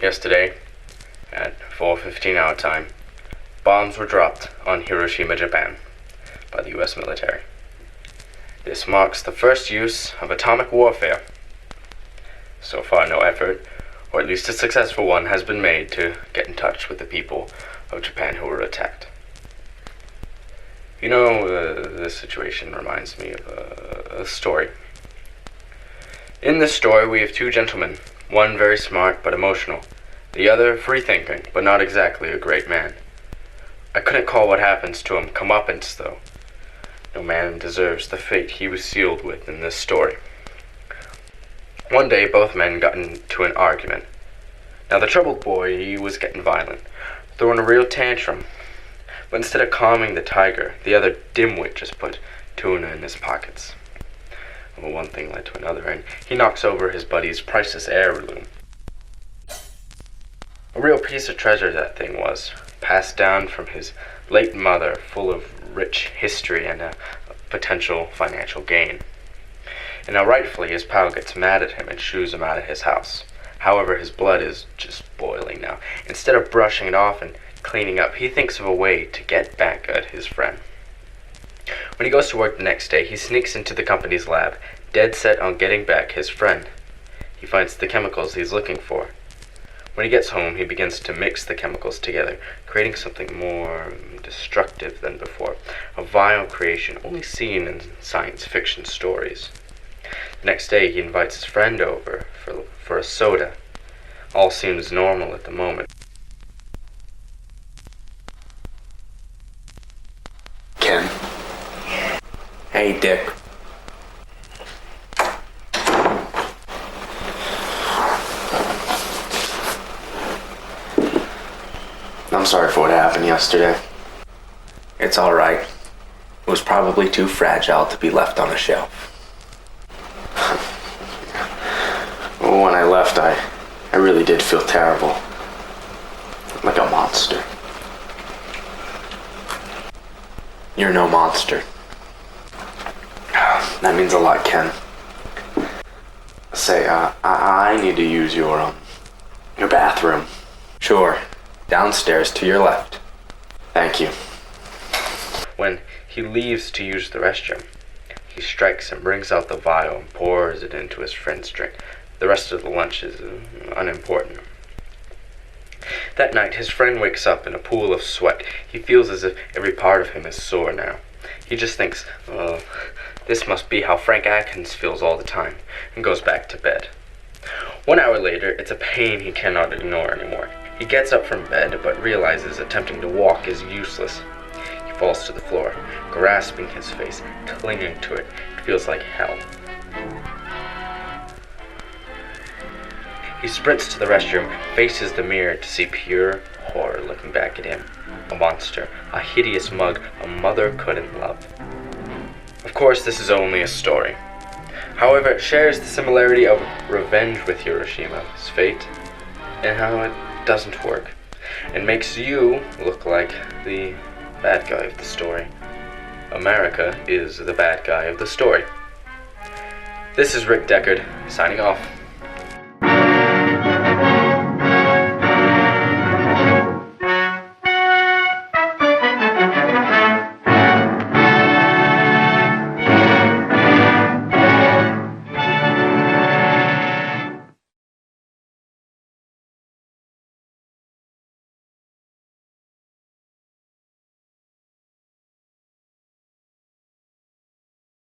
Yesterday, at 4:15 our time, bombs were dropped on Hiroshima, Japan, by the U.S. military. This marks the first use of atomic warfare. So far, no effort, or at least a successful one, has been made to get in touch with the people of Japan who were attacked. This situation reminds me of a story. In this story, we have two gentlemen, one very smart but emotional, the other free-thinking but not exactly a great man. I couldn't call what happens to him comeuppance, though. No man deserves the fate he was sealed with in this story. One day, both men got into an argument. Now, the troubled boy, he was getting violent, throwing a real tantrum. But instead of calming the tiger, the other dimwit just put tuna in his pockets. Well, one thing led to another, and he knocks over his buddy's priceless heirloom. A real piece of treasure that thing was, passed down from his late mother, full of rich history and a potential financial gain. And now rightfully his pal gets mad at him and shoos him out of his house. However, his blood is just boiling now. Instead of brushing it off and cleaning up, he thinks of a way to get back at his friend. When he goes to work the next day, he sneaks into the company's lab, dead set on getting back his friend. He finds the chemicals he's looking for. When he gets home, he begins to mix the chemicals together, creating something more destructive than before, a vile creation only seen in science fiction stories. The next day, he invites his friend over for a soda. All seems normal at the moment. Ken. Hey, Dick. I'm sorry for what happened yesterday. It's alright. It was probably too fragile to be left on a shelf. Well, when I left, I really did feel terrible. Like a monster. You're no monster. That means a lot, Ken. Say, I need to use your bathroom. Sure. Downstairs to your left. Thank you. When he leaves to use the restroom, he strikes and brings out the vial and pours it into his friend's drink. The rest of the lunch is unimportant. That night, his friend wakes up in a pool of sweat. He feels as if every part of him is sore now. He just thinks, this must be how Frank Atkins feels all the time, and goes back to bed. 1 hour later, it's a pain he cannot ignore anymore. He gets up from bed, but realizes attempting to walk is useless. He falls to the floor, grasping his face, clinging to it. It feels like hell. He sprints to the restroom, faces the mirror to see pure horror looking back at him. A monster, a hideous mug a mother couldn't love. Of course, this is only a story. However, it shares the similarity of revenge with Hiroshima's fate, and how it doesn't work, and makes you look like the bad guy of the story. America is the bad guy of the story. This is Rick Deckard, signing off.